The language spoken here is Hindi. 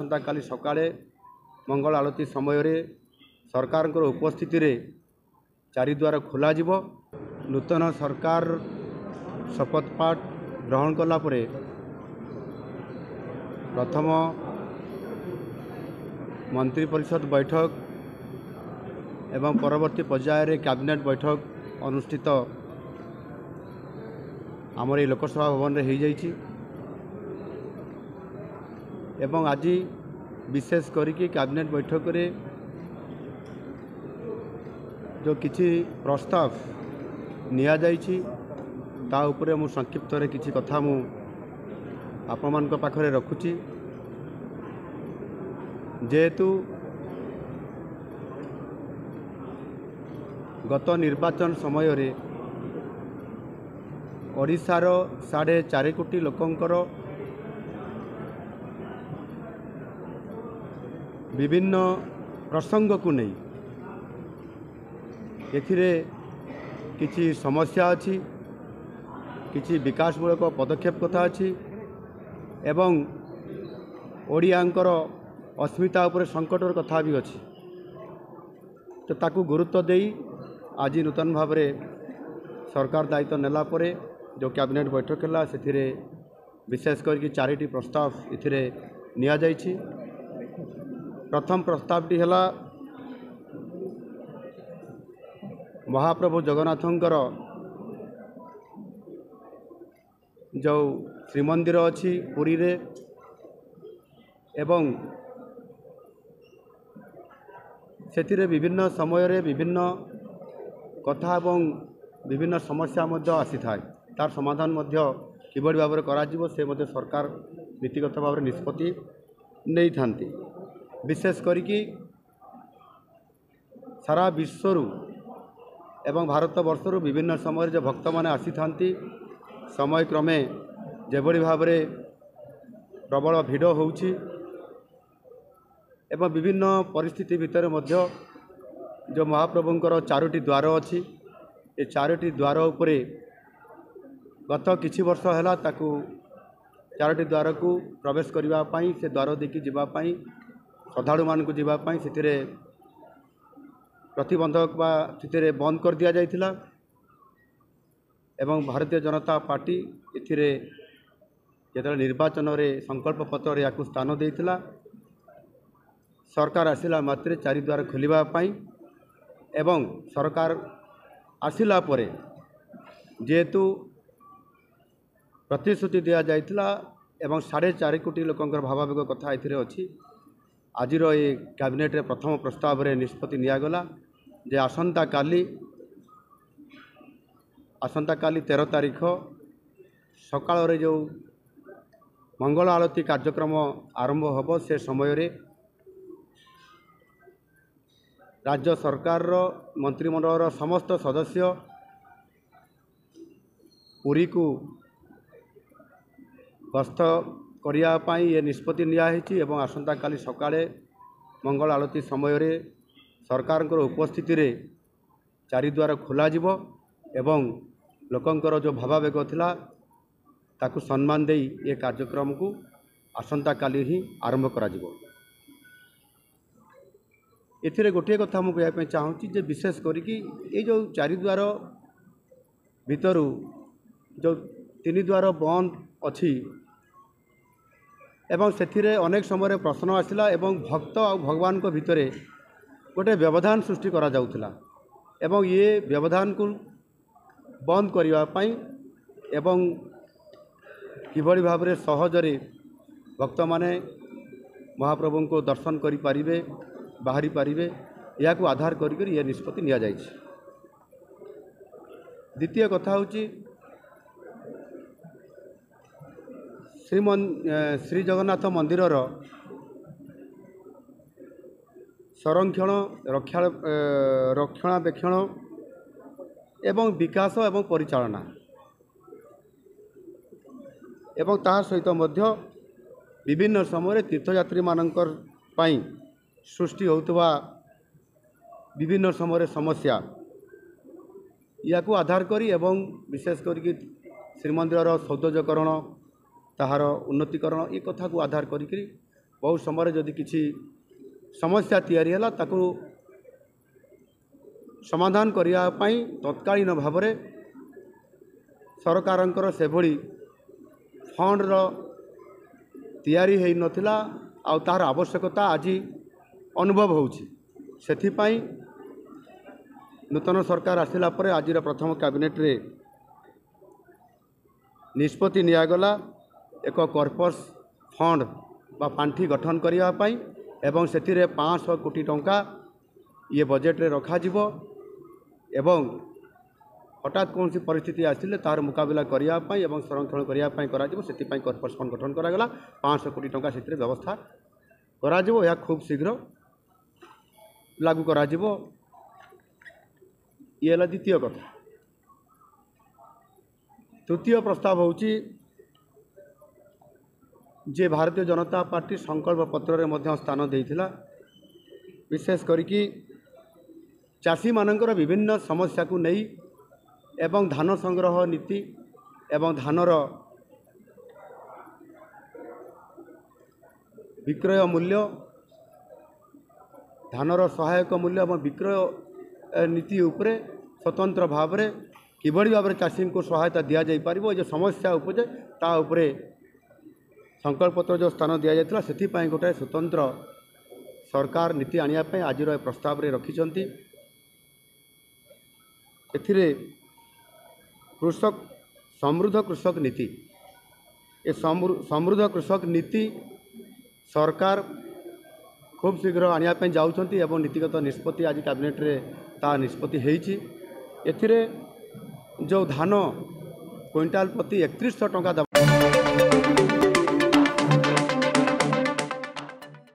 आसंता काली सकाळे मंगल आलती समय सरकार उपस्थिति रे चारिद्वार खोल नूतन सरकार शपथपाठ ग्रहण कला परे प्रथम मंत्री परिषद बैठक एवं परवर्ती पर्यायर कैबिनेट बैठक अनुष्ठित आमर ये लोकसभा भवन में हो जाइए एवं आज विशेष करिकी कैबिनेट बैठक रे जो किसी प्रस्ताव निया जाइछि ता उपरे मु संक्षिप्त रे किछि कथा मु आपण मान पाखरे रखुछि। जेहेतु गत निर्वाचन समय रे ओडिशार 4.5 कोटी लोकंकर विभिन्न प्रसंग को नहीं एथिरे किछि समस्या अच्छी किछि विकासमूलक पदक्षेप कथा अच्छी एवं ओडियांकर अस्मिता उपर संकटर कथा भी अच्छी तो ताकू गुरुत्व देई आज नूतन भाव सरकार दायित्व नेला परे जो कैबिनेट बैठक है से विशेष करके 4टी प्रस्ताव इथिरे निया जाइछि। प्रथम प्रस्तावटी है महाप्रभु जगन्नाथंकर जो श्रीमंदिर अच्छी पुरी रे एवं से विभिन्न समय विभिन्न कथा एवं विभिन्न समस्या आसी थाए तार समाधान किभली भाव में करा से सरकार नीतिगत भाव में निष्पत्ति नहीं थांती। विशेष करिकी सारा विश्वरू एवं भारत वर्षर विभिन्न समय जो भक्त मैंने आसी थांती समय क्रमे जेभली भाव में प्रबल भिड़ होउछि एवं विभिन्न परिस्थिति भितर मध्य जो महाप्रभुंकर 4टी द्वार अच्छी ये 4टी द्वार उपरे गत किछि वर्ष है ताकू 4टी द्वार को प्रवेश करने से द्वार देखी जावाई श्रद्धालु मान को जीवाई से प्रतिबंधक से बंद कर दिया जाइथिला एवं भारतीय जनता पार्टी इथिरे जेतले निर्वाचन रे संकल्प पत्र या स्थान देइथिला सरकार आसिला मात्रे 4 द्वार खोलिबा पाई एवं सरकार आसिला परे जेहेतु प्रतिश्रुति दिया जाइथिला एवं 4.5 कोटी लोकंकर भावावेग कथा एथिरे अछि। आज ये कैबिनेट रे प्रथम प्रस्ताव रे निष्पत्ति नियागला जे आसंता काली 13 तारीख सकाळ रे जो मंगल आलती कार्यक्रम आरंभ होब से समय रे राज्य सरकार रो मंत्रिमंडल समस्त सदस्य पुरी को गस्त करने ये निष्पत्ति नियाहिछि एवं आसंता काली सकाळे मंगल आलती समय रे सरकार उपस्थिति रे 4 द्वार खोल एवं लोकंकर जो भावावेग थिला ताकू सम्मान देई ये कार्यक्रम को आसंता काली ही आरंभ करा जिवो। एथिरे गोटे कथा मु कहया चाहूँगी जे विशेष करिकी ये जो 4 द्वार भितरु जो 3 द्वार बंद अच्छी एवं से अनेक समय प्रश्न आसला एवं भक्त और भगवान को भितरे गोटे व्यवधान सृष्टि करा जाउथला एवं ये व्यवधान को बंद करने एवं किभली भाव में सहजरे भक्त माने महाप्रभु को दर्शन करि पारिबे बाहरी पारिबे या को आधार करिक ये निष्पत्ति निया जाइछि। द्वितीय कथा होची श्री जगन्नाथ मंदिर संरक्षण रक्षणाबेक्षण एवं विकास एवं परिचालना एवं ता सहित मध्य विभिन्न समय तीर्थयात्री मानकर पाई सृष्टि होतुवा विभिन्न समय समस्या या को आधार करी एवं विशेष करी श्रीमंदिर सौंदर्यकरण ताहार उन्नतिकरण ये कथा को आधार करी बहु समय जदि किसी समस्या तैयारी है ताकू समाधान करने तत्कालीन भाव में सरकारंकर से भली फंड तैयारी है नथिला आ तार आवश्यकता आज अनुभव होउछि। सेथिपाई नूतन सरकार आसिला परे आज प्रथम कैबिनेट रे निष्पत्ति नियागला एक कॉर्पस फंड बा पांठी गठन करने एवं से 500 कोटी टंका ये बजेट रे रखा जिवो एवं हठात कौन सी परिस्थिति आसिले तार मुकाबला करने एवं संरक्षण करने से कॉर्पस फंड गठन करागला 500 कोटी टंका से व्यवस्था करा जिवो। या खूब शीघ्र लागू करा जिवो। ये है द्वितीय कथा। तृतीय प्रस्ताव होची जे भारतीय जनता पार्टी संकल्प पत्र में स्थान देइथिला विशेष करिकी चाषी मानकर विभिन्न समस्या को नहीं एवं धान संग्रह नीति एवं धानर विक्रय मूल्य धानर सहायक मूल्य एवं विक्रय नीति उपरे स्वतंत्र भाव में किभली भाव में चाषी को सहायता दि जापर जो समस्या उपजे ता उपरे संकल्प पत्र जो स्थान दि जाता से गोटे स्वतंत्र सरकार नीति आने आज प्रस्ताव रे रखिंट। एथिरे कृषक समृद्ध कृषक नीति ए समृद्ध कृषक नीति सरकार खूब शीघ्र आने जाउछंती एवं नीतिगत निष्पत्ति आज कैबिनेट रे ता निष्पत्ति हेइछि। एथिरे जो धान क्विंटाल प्रति 3100 टंका